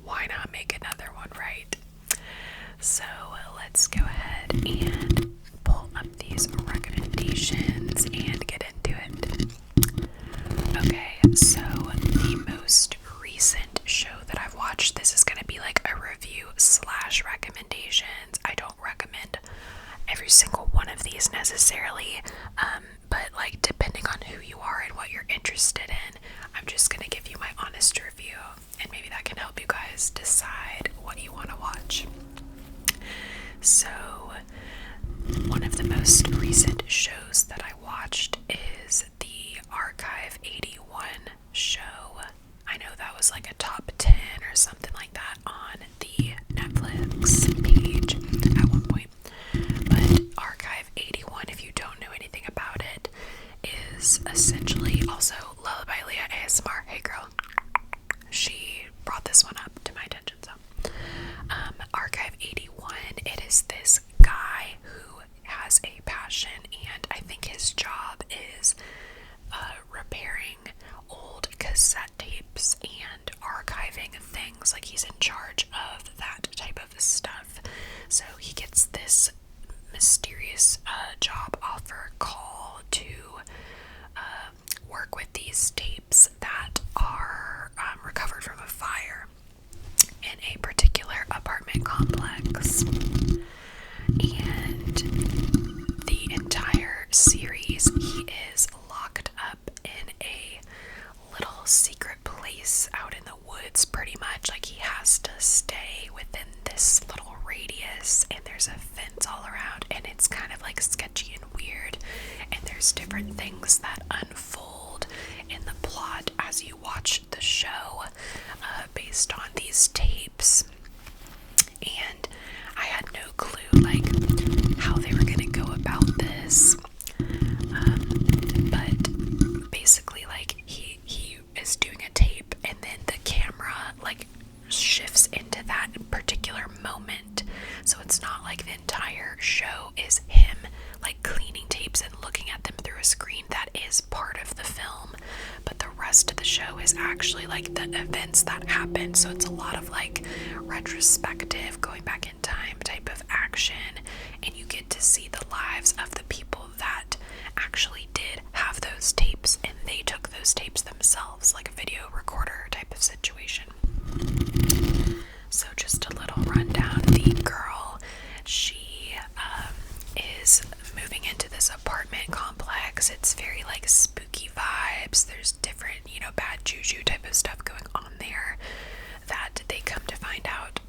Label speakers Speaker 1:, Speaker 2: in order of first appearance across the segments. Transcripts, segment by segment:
Speaker 1: why not make another one, right? So let's go ahead and pull up these recommendations and get into it. Okay, so the most recent show that I've watched, this is going to be like a review / recommendations. I don't recommend every single one of these necessarily, but like depending on who you are and what you're interested in, I'm just going to give you my honest review, and maybe that can help you guys decide what you want to watch. So, one of the most recent shows that I watched is the Archive 81 show. I know that was like a top 10 or something like that on the Netflix page at one point. But Archive 81, if you don't know anything about it, is essentially also Lullaby Leah ASMR. Hey girl. She brought this one up to my attention. So, Archive 81, it is this guy who has a passion, and I think his job is repairing old cassette tapes and archiving things. Like, he's in charge of that type of stuff. So he gets this mysterious job offer call to work with these tapes that are recovered from a fire in a particular apartment complex. And the entire series, he is locked up in a little secret place out in the woods, pretty much. Like, he has to stay within this little radius, and there's a fence all around, and it's kind of like sketchy and weird, and there's different things that unfold in the plot as you watch the show based on these tapes. And I had no clue like how they were gonna go about this, but basically, like, he is doing a tape, and then the camera like shifts into that particular moment. So it's not like the entire show is him like cleaning tapes and looking at them through a screen. That is part of the film, but the rest of the show is actually like the events that happened. So it's a lot of like retrospective, going back in time type of action, and you get to see the lives of the people that actually did have those tapes, and they took those tapes themselves, like a video recorder type of situation. So just a little rundown. The girl, she is moving into this apartment complex. It's very like spooky vibes. There's different, bad juju type of stuff going on there that they come to find out.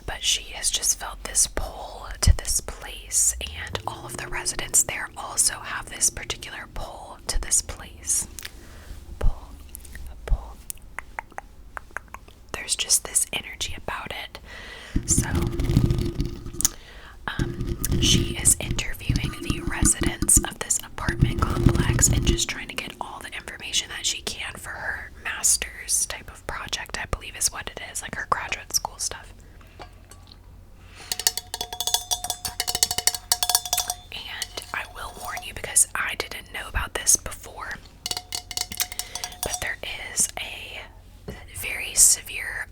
Speaker 1: But she has just felt this pull to this place, and all of the residents there also have this particular pull to this place. Pull. There's just this energy about it. So, she is interviewing the residents of this apartment complex and just trying to get all the information that she can for her master's type of project, I believe is what it is, like her graduate school stuff. And I will warn you, because I didn't know about this before, but there is a very severe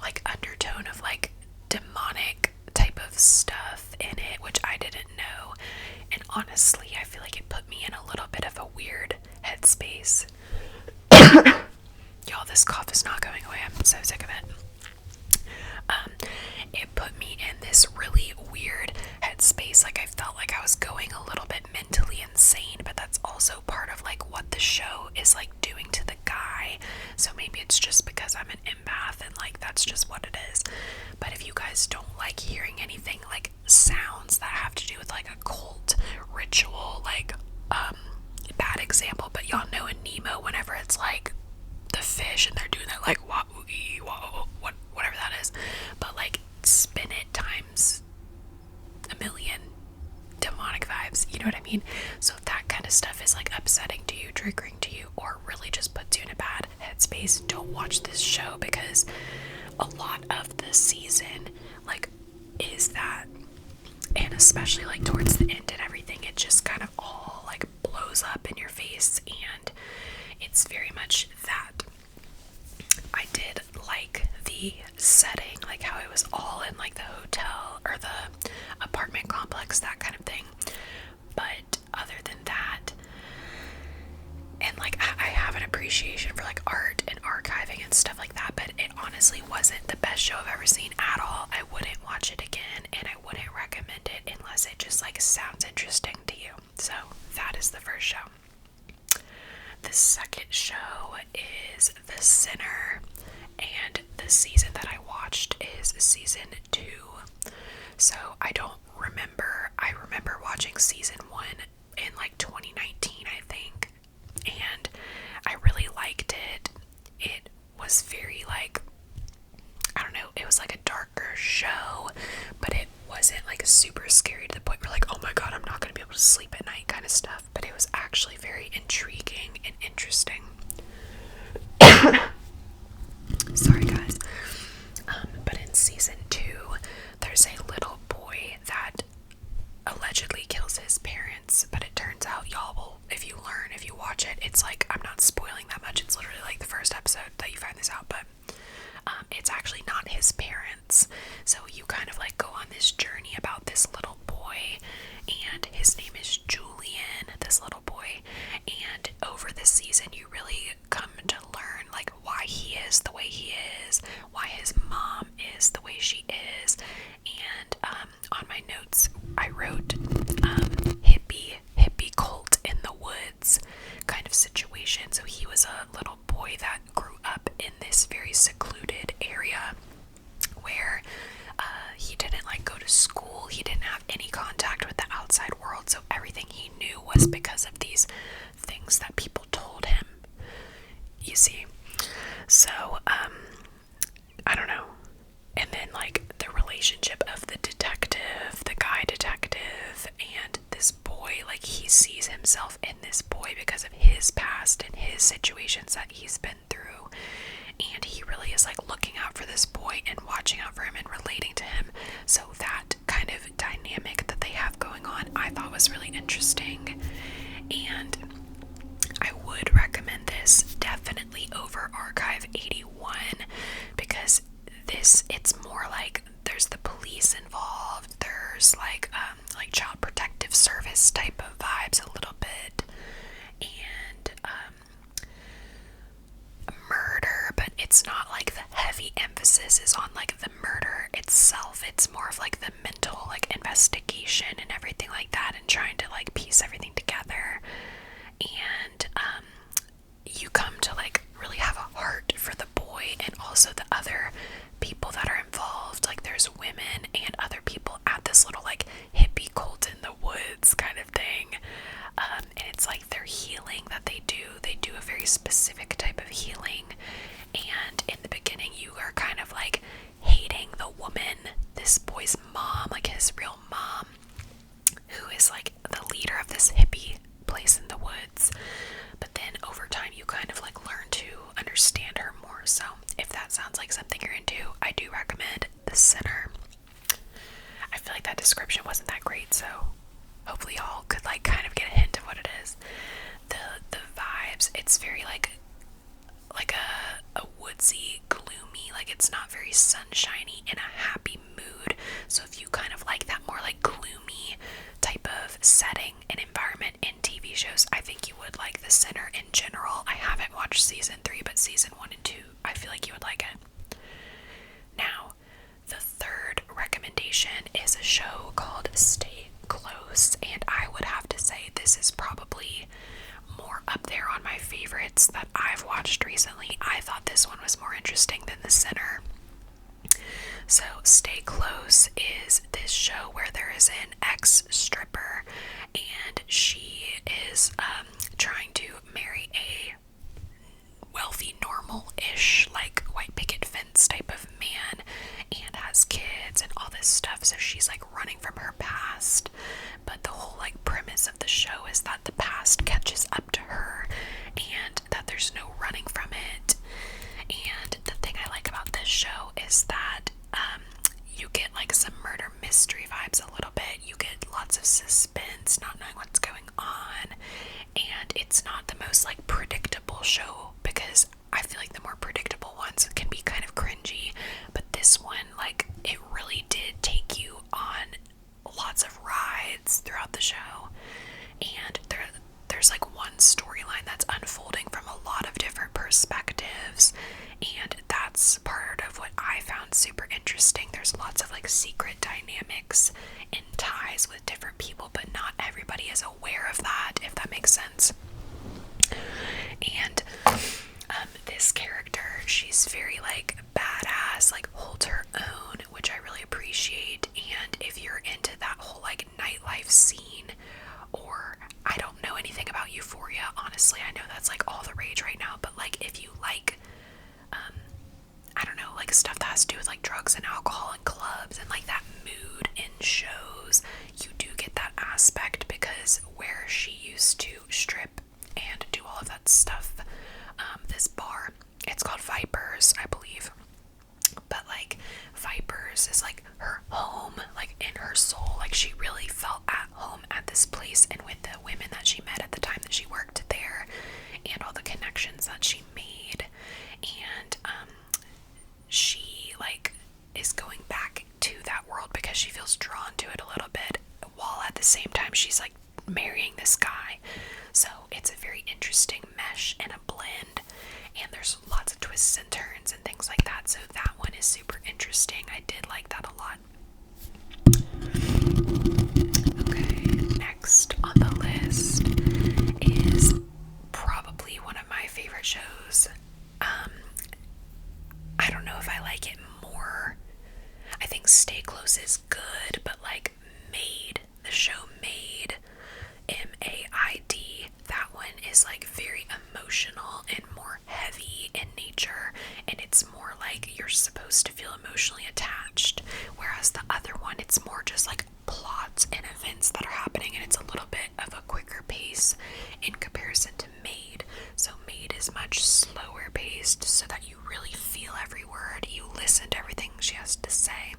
Speaker 1: like undertone of like demonic type of stuff in it, which I didn't know. And honestly, I feel like it put me in a little bit of a weird headspace. Y'all, this cough is not going away. I'm so sick of it. It put me in this really weird headspace. Like, I felt like I was going a little bit mentally insane, but that's also part of like what the show is like doing to the guy. So maybe it's just because I'm an empath and like that's just what it is. But if you guys don't like hearing anything like sounds that have to do with like a cult ritual, like bad example, but y'all know in Nemo whenever it's like the fish and they're doing that like whatever that is, but like spin it times a million, demonic vibes, you know what I mean? So if that kind of stuff is like upsetting to you, triggering to you, or really just puts you in a bad headspace, don't watch this show, because a lot of the season like is that, and especially like towards the end and everything, it just kind of all like blows up in your face, and it's very much that. creepy setting, like how it was all in like the hotel or the apartment complex, that kind of thing. But other than that, and like I have an appreciation for like art and archiving and stuff like that, but it honestly wasn't the best show I've ever seen at all. I wouldn't watch it again, and I wouldn't recommend it unless it just like sounds interesting to you. So that is the first show. The second show is The Sinner, and the season that I watched is season 2. So I don't remember. I remember watching season 1 in like 2019, I think, and I really liked it. It was very like, I don't know, it was like a darker show, but it wasn't like super scary to the point where like, oh my god, I'm not going to be able to sleep at night kind of stuff. But it was actually very intriguing and interesting. Sorry guys. But in season 2, there's a little boy that allegedly kills his parents, but it turns out, y'all will, if you watch it, it's like, I'm not spoiling that much, it's literally like the first episode that you find this out, but it's actually not his parents. So you kind of like go on this journey about this little boy, and his name is Julian, this little boy, and over this season you really come to learn like why he is the way he is, why his mom is the way she is. And on my notes I wrote hippie cult in the woods kind of situation. So he was a little boy that grew up in this very secluded area where he didn't like go to school, he didn't have any contact with the outside world, so everything he knew was because of these things that people told him, you see. So I don't know. And then like the relationship of the detective, the guy detective, and this boy, like he sees himself in this boy because of his past and his situations that he's been through, and he really is like looking out for this boy and watching out for him and relating to him. So that kind of dynamic that they have going on, I thought was really interesting, and I would recommend this definitely over Archive 81, because it's more like there's the police involved, there's like child protective service type of vibes a little bit, and murder, but it's not like the heavy emphasis is on like the murder itself. It's more of like the mental like investigation and everything like that, and trying to like piece everything together. And you come to like really have a heart for the boy and also the other people that are involved. Like there's women and other people at this little like hippie cult in the woods kind of thing. And it's like their healing that they do a very specific type of healing. And in the beginning you are kind of like hating the woman, this boy's mom, like his real mom, who is like the leader of this hippie place in the woods. But then over time you kind of like learn to understand her more. So if that sounds like something you're into, I do recommend The Sinner. I feel like that description wasn't that great, so hopefully y'all could like kind of get a hint of what it is. The vibes, it's very like a woodsy, gloomy, like it's not very sunshiny, in a happy mood. So if you kind of like that more like gloomy type of setting and environment in TV shows, I think you would like The Sinner in general. I haven't watched season 3, but season 1 and 2, I feel like you would like it. Now, the third recommendation is a show called Stay Close, and I would have to say this is probably more up there on my favorites that I've watched recently. I thought this one was more interesting than The Sinner. So Stay Close is this show where there is an ex-stripper, and she is trying to marry a wealthy, normal-ish, like white picket fence type of man, and has kids and all this stuff. So she's like running from her past, but the whole like premise of the show is that the past catches up to her and that there's no running from it. And the thing I like about this show is that you get like some murder mystery vibes a little bit. You get lots of suspense, not knowing what's going on, and it's not the most like predictable show, because I feel like the more predictable ones can be kind of cringy, interesting. There's lots of like secret dynamics and ties with different people, but not everybody is aware of that, if that makes sense. And this character, she's very like badass, like holds her own, which I really appreciate. And if you're into that whole like nightlife scene, or I don't know anything about Euphoria, honestly, I know that's like all the rage right now, but like if you like I don't know, like stuff that has to do with like drugs and alcohol and clubs and like that mood in shows, you do get that aspect, because where she used to strip and do all of that stuff, this bar, it's called Vipers, I believe, but like Vipers is like her home, like in her soul, like she really felt at home at this place and with the women that she met at the time that she worked there and all the connections that she made. And she like is going back to that world because she feels drawn to it a little bit, while at the same time she's like marrying this guy. So it's a very interesting mesh and a blend, and there's lots of twists and turns and things like that. So that one is super interesting. I did like that a lot. Okay, next on the list is probably one of my favorite shows. I don't know if I like it more. I think Stay Close is good, but like Maid, the show Maid, Maid, that one is like very emotional and more heavy in nature, and it's more like you're supposed to feel emotionally attached, whereas the other one, it's more just like plots and events that are happening, and it's a little bit of a quicker pace in comparison to Maid. So Maid is much slower paced, so that you really feel every word, you listen to everything she has to say.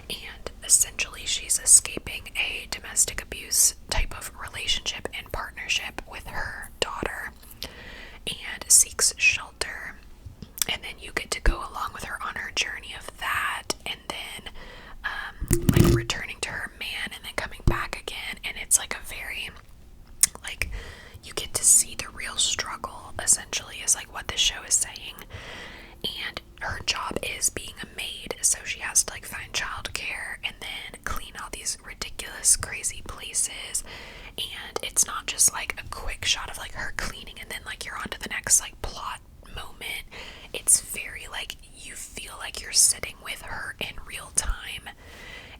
Speaker 1: And essentially she's escaping a domestic abuse type of relationship and partnership with her daughter, and seeks shelter, and then you get to go along with her on her journey of that, and then like returning to her man and then coming back again. And it's like a very like, you get to see the real struggle, essentially, is like what this show is saying. And her job is being a maid, so she has to like find childcare and then clean all these ridiculous crazy places. And it's not just like a quick shot of like her cleaning and then like you're on to the next like plot moment. It's very like you feel like you're sitting with her in real time,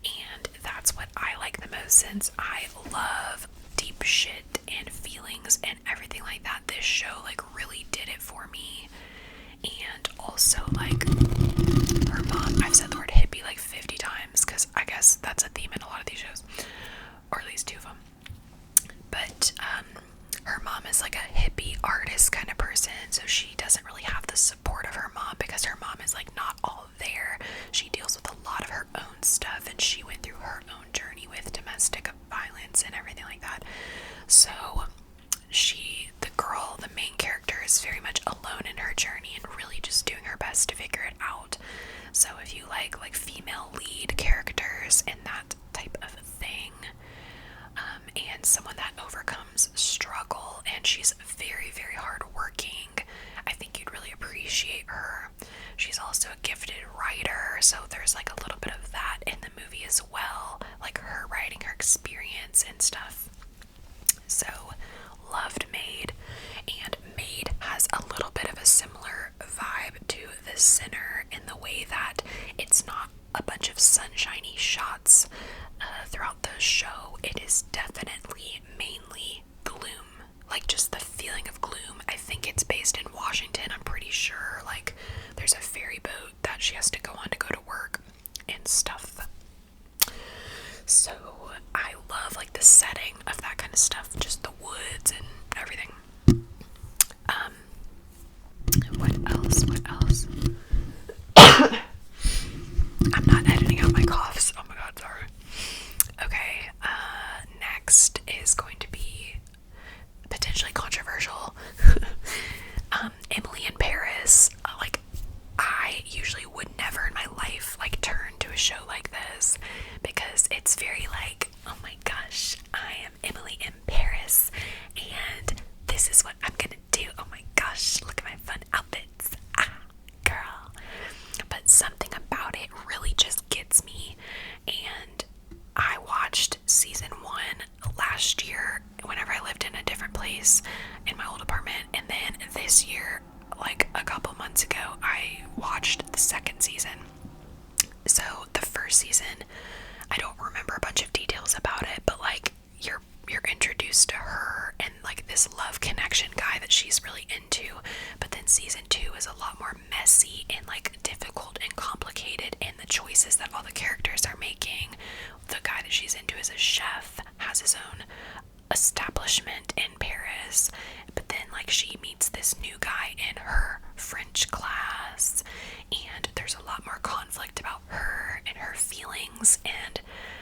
Speaker 1: and that's what I like the most, since I love deep shit and feelings and everything like that. This show like really did it for me. And also like her mom, I've said the word hippie like 50 times because I guess that's a theme in a lot of these shows, or at least two of them. But her mom is like a hippie artist kind of person, so she doesn't really have the support of her mom because her mom is like not all there. She deals with a lot of her own stuff, and she went through her own journey with domestic violence and everything like that. So the girl, the main character, is very much alone in her journey and really just doing her best to figure it out. So if you like female lead characters and that type of thing, and someone that overcomes struggle, and she's very, very hardworking, I think you'd really appreciate her. She's also a gifted writer, so there's like a little bit of that in the movie as well, like her writing, her experience and stuff. So loved Maid, and Maid has a little bit of a similar vibe to The Sinner in the way that it's not a bunch of sunshiny shots throughout the show. It is definitely mainly gloom, like just the feeling of gloom. I think it's based in Washington, I'm pretty sure. Like there's a ferry boat that she has to go on to go to work and stuff. So I love like the setting of that kind of stuff, just the woods and everything. What else? I'm not editing out my coughs. Oh my god, sorry. Okay, next is going to be potentially controversial. Emily in Paris. Like, I usually would never in my life like turn to a show like this because it's very like, oh my gosh, I am Emily in Paris and this is what I'm gonna do. Oh my gosh, look at my fun outfits. watched the second season. So the first season, I don't remember a bunch of details about it, but like you're introduced to her and like this love connection guy that she's really into. But then season 2 is a lot more messy and like difficult and complicated in the choices that all the characters are making. The guy that she's into is a chef, has his own establishment in Paris, but then like she meets this new guy in her French class, and there's a lot more conflict about her and her feelings, and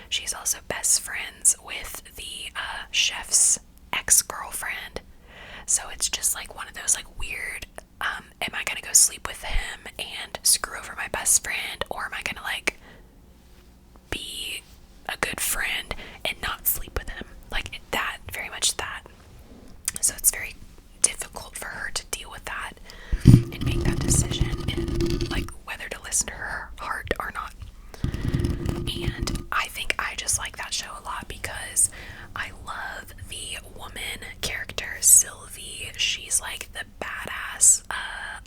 Speaker 1: she's also best friends with the chef's ex-girlfriend. So it's just like one of those like weird, am I gonna go sleep with him and screw over my best friend, or am I gonna like be a good friend and not sleep with him? Like that, very much that. So it's very difficult for her to deal with that and make that decision and like whether to listen to her heart or not. And I think I just like that show a lot because I love the woman character, Sylvie. She's like the badass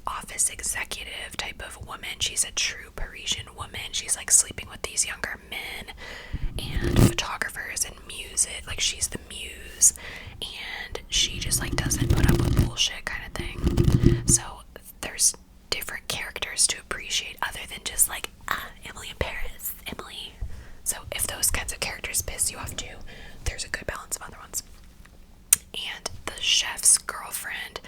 Speaker 1: office executive type of woman. She's a true Parisian woman. She's like sleeping with these younger men and photographers and music. Like she's the muse, and she just like doesn't put up with bullshit kind of thing. So there's different characters to appreciate other than just like Emily in Paris, Emily. So if those kinds of characters piss you off too, there's a good balance of other ones. And the chef's girlfriend,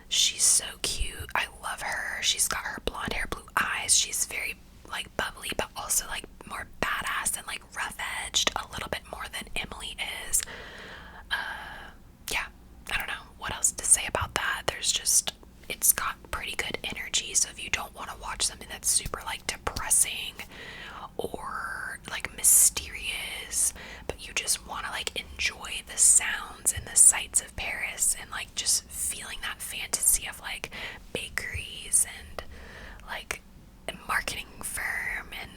Speaker 1: she's so cute. I love her. She's got her blonde hair, blue eyes. She's very like bubbly, but also like more badass and like rough edged a little bit more than Emily is. Yeah, I don't know what else to say about that. There's just, it's got pretty good energy. So if you don't want to watch something that's super like depressing or like mysterious, but you just want to like enjoy the sounds and the sights of Paris and like just feeling that fantasy of like bakeries and like a marketing firm and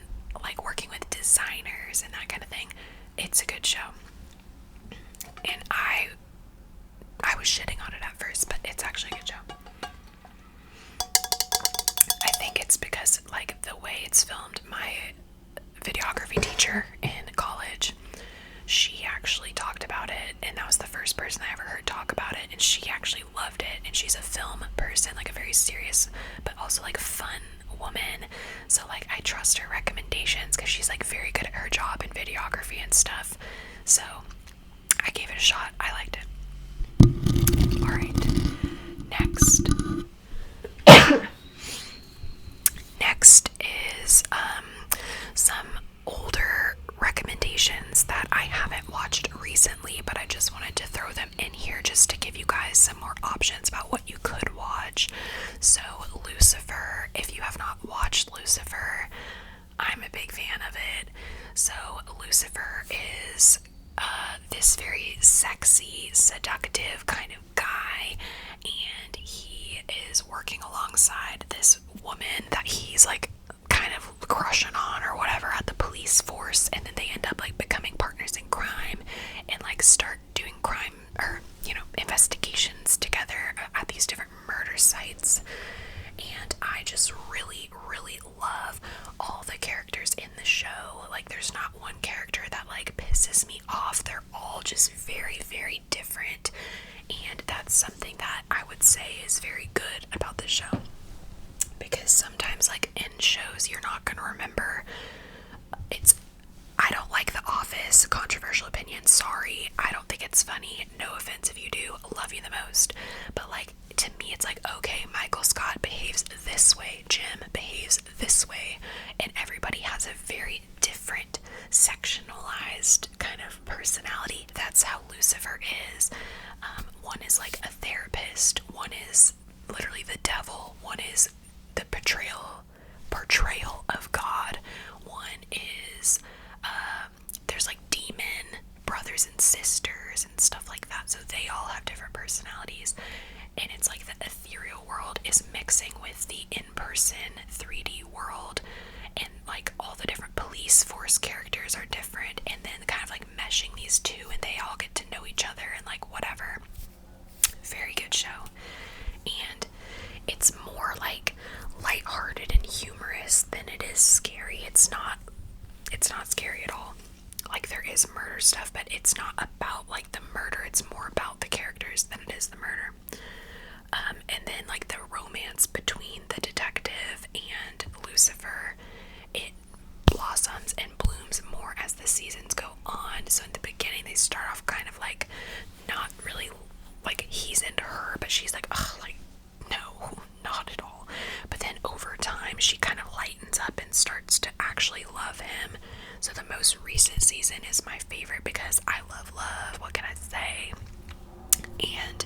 Speaker 1: like working with designers and that kind of thing, it's a good show. And I was shitting on it at first, but it's actually a good show. I think it's because like the way it's filmed. My videography teacher in college, she actually talked about it, and that was the first person I ever heard talk about it, and she actually loved it. And she's a film person, like a very serious but also like fun woman, so like I trust her recommendations because she's like very good at her job in videography and stuff. So I gave it a shot. I liked it. Alright, next is some older recommendations that I haven't watched recently, but I just wanted to throw them in here just to give you guys some more options about what you could watch. So Lucifer, if you have not watched Lucifer, I'm a big fan of it. So Lucifer is this very sexy, seductive kind of guy, and he is working alongside this woman that he's like kind of crushing on or whatever at the police force, and then they end up like becoming partners in crime and like start doing crime or investigations together at these different murder sites. And I just really love all the characters in the show. Like there's not one character that like pisses me off. They're all just very different, and that's something that I would say is very good about the show, because sometimes like in shows you're not gonna remember. I don't like The Office, controversial opinion, sorry, I don't think it's funny, no offense if you do, love you the most, but like to me it's like, okay, Michael Scott behaves this way, Jim behaves this way, and everybody has a very different sectionalized kind of personality. That's how Lucifer is. One is like a therapist, one is literally the devil, one is the portrayal of God, one is there's like demon brothers and sisters and stuff like that, so they all have different personalities, and it's like the ethereal world is mixing with the in-person 3D world, and like all the different police force characters are different, and then kind of like meshing these two, and they all get to know each other and like whatever. Very good show. And it's more like lighthearted and humorous than it is scary. It's not scary at all. Like, there is murder stuff, but it's not about like the murder. It's more about the characters than it is the murder. And then like the romance between the detective and Lucifer, it blossoms and blooms more as the seasons go on. So in the beginning they start off kind of like not really like he's into her, but she's like, ugh, like no, not at all. But then over time she kind of lightens up and starts to actually love him. So the most recent season is my favorite because I love love, what can I say? And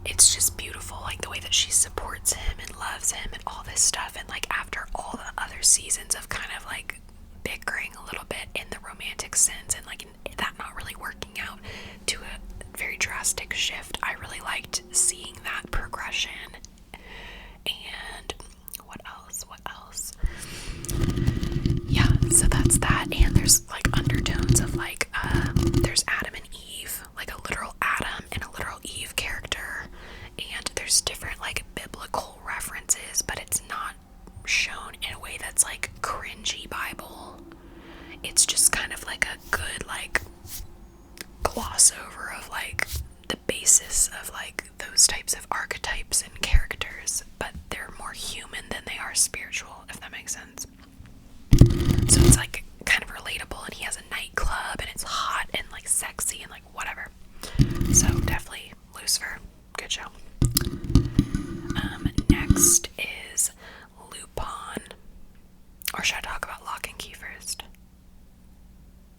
Speaker 1: it's just beautiful, like the way that she supports him and loves him and all this stuff. And like after all the other seasons of kind of like bickering a little bit in the romantic sense and like that not really working out to a very drastic shift, I really liked seeing that progression. And what else? Yeah, so that's that. And there's like undertones of like there's Adam and Eve, like a literal Adam and a literal Eve character, and there's different like biblical references, but it's not shown in a way that's like cringy Bible. It's just kind of like a good like gloss over of like the basis of like those types of archetypes and characters, but they're more human than they are spiritual, if that makes sense. So it's like kind of relatable, and he has a nightclub and it's hot and like sexy and like whatever. So definitely Lucifer, good show. Next is Lupin. Or should I talk about Locke and Key first?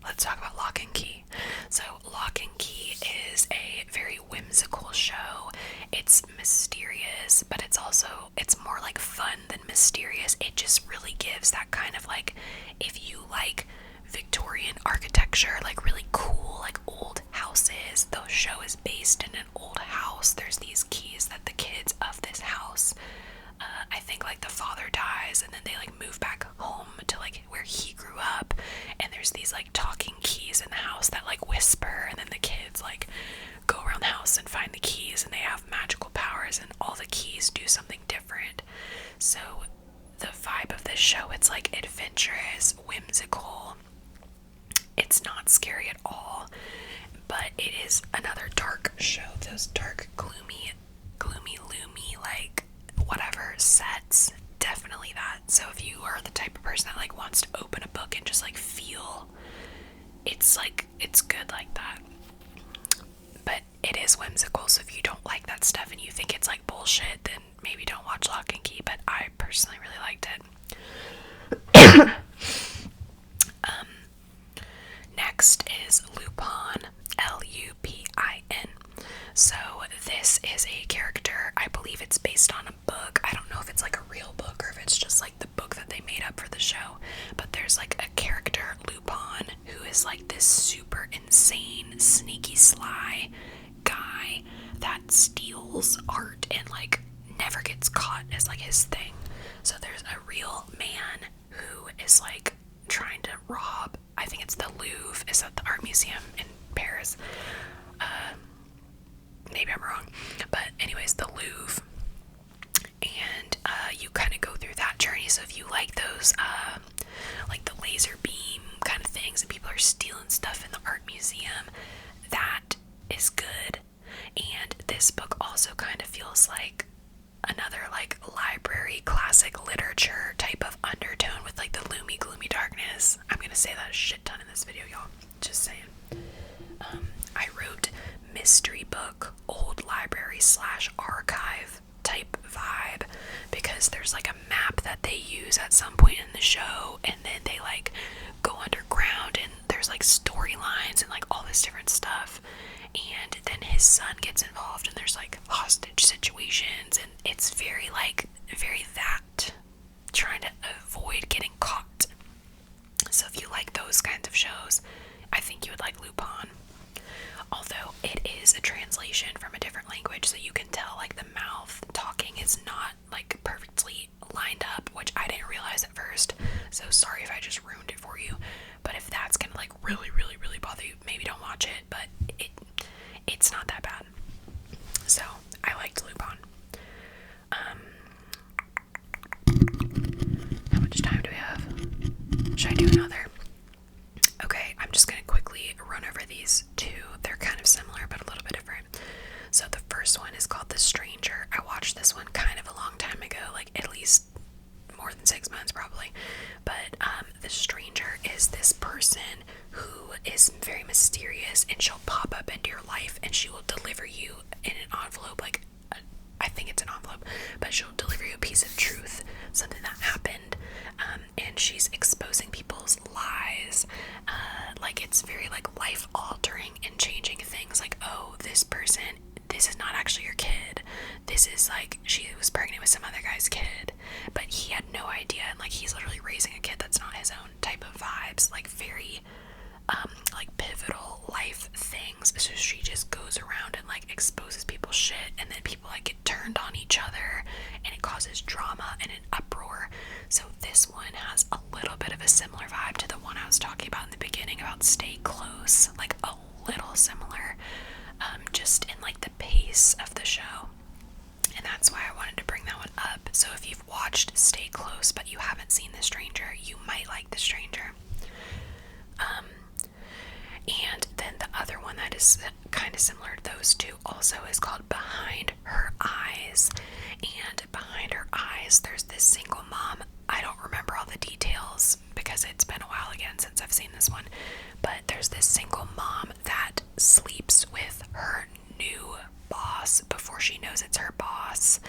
Speaker 1: Let's talk about Locke and Key. So Locke and Key is a very whimsical show. It's mysterious, but it's more like fun than mysterious. It just really gives that kind of like, if you like Victorian architecture, like really cool, like old houses, the show is based in an old house. There's these keys that the kids of this house, I think like the father dies and then they like move back home to like where he grew up, and there's these like talking keys in the house that like whisper, and then the kids like go around the house and find the keys, and they have magical powers, and all the keys do something different. So the vibe of this show, it's like adventurous, whimsical. It's not scary at all, but it is another dark show. Those dark, gloomy, loomy, like whatever sets, definitely that. So if you are the type of person that like wants to open a book and just like feel, it's like, it's good like that. But it is whimsical, so if you don't like that stuff and you think it's like bullshit, then maybe don't watch Locke and Key, but I personally really liked it. Next is Lupin, Lupin. So this is a character, I believe it's based on a book. I don't know if it's like a real book or if it's just like the book that they made up for the show, but there's like a character, Lupin, who is like this super insane, sneaky, sly guy that steals art and like never gets caught as like his thing. So there's a real man who is like trying to rob, I think it's the Louvre, is that the art museum in Paris? Maybe I'm wrong, but anyways, the Louvre. And you kind of go through that journey. So if you like those like the laser beam kind of things and people are stealing stuff in the art museum, that is good. And this book also kind of feels like another like library classic literature type of undertone with like the gloomy darkness. I'm gonna say that a shit ton in this video, y'all, just saying. I wrote mystery book, old library / archive type vibe, because there's like a map that they use at some point in the show, and then they like go underground and there's like storylines and like all this different stuff, and then his son gets involved and there's like hostage situations, and it's very that, trying to avoid getting caught. So if you like those kinds of shows, I think you would like Lupin. Although it is a translation from a different language, so you can tell like the mouth talking is not like perfectly lined up, which I didn't realize at first. So sorry if I just ruined it for you. But if that's gonna like really bother you, maybe don't watch it. But it's not that bad. So I liked Lupin. life, and she will deliver you in an envelope, like I think it's an envelope, but she'll deliver you a piece of truth, something that happened, and she's exposing people's lies. Like it's very like life altering and changing things. Like, oh, this person, this is not actually your kid. This is like she was pregnant with some other guy's kid, but he had no idea, and like he's literally raising a kid that's not his own, type of vibes. Like very like pivotal life things. So she just goes around and like exposes people's shit, and then people like get turned on each other, and it causes drama and an uproar. So this one has a little bit of a similar vibe to the one I was talking about in the beginning about Stay Close, like a little similar, just in like the pace of the show. And that's why I wanted to bring that one up. So if you've watched Stay Close but you haven't seen The Stranger, you might like The Stranger. And then the other one that is kind of similar to those two also is called Behind Her Eyes. And Behind Her Eyes, there's this single mom. I don't remember all the details because it's been a while again since I've seen this one. But there's this single mom that sleeps with her new boss before she knows it's her boss.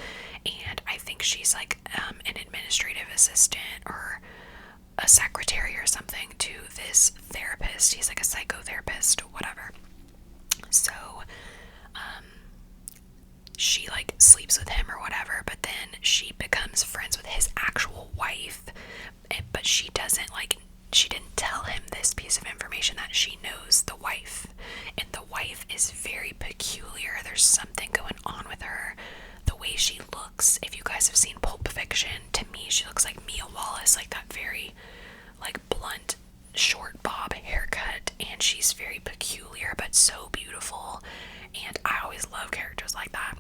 Speaker 1: And I think she's like an administrative assistant or a secretary or something to this therapist. He's like a psychotherapist or whatever. So she like sleeps with him or whatever, but then she becomes friends with his actual wife, but she didn't tell him this piece of information, that she knows the wife, and the wife is very peculiar. There's something going on with her, the way she looks. If you guys have seen Pulp Fiction, to me she looks like Mia Wallace, like that very like blunt short bob haircut, and she's very peculiar but so beautiful, and I always love characters like that.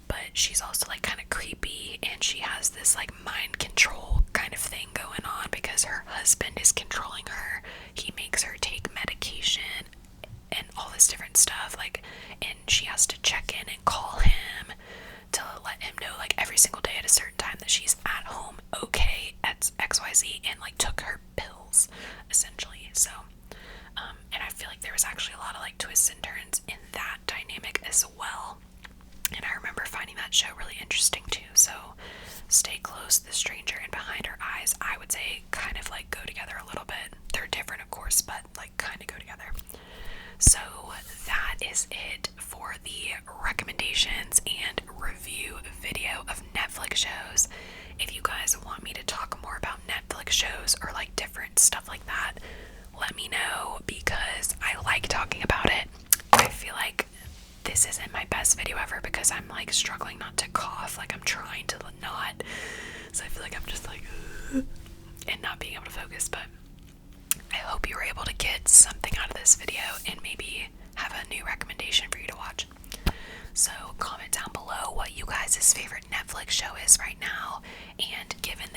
Speaker 1: But she's also like kind of creepy, and she has this like mind control kind of thing going on because her husband is controlling her. He makes her take medication and all this different stuff, like, and she has to check in and call him to let him know like every single day at a certain time that she's at home okay at XYZ, and like took her pills essentially. So and I feel like there was actually a lot of like twists and turns in that dynamic as well, and I remember finding that show really interesting too. So Stay Close, The Stranger, and Behind Her Eyes, I would say kind of like go together a little bit. They're different of course, but like kind of go together. So that is it for the recommendations and review video of Netflix shows. If you guys want me to talk more about Netflix shows or like different stuff like that, let me know, because I like talking about it. I feel like this isn't my best video ever because I'm like struggling not to cough, like I'm trying to not, so I feel like I'm just like and not being able to focus. But I hope you were able to get something out of this video and maybe have a new recommendation for you to watch. So comment down below what you guys' favorite Netflix show is right now, and given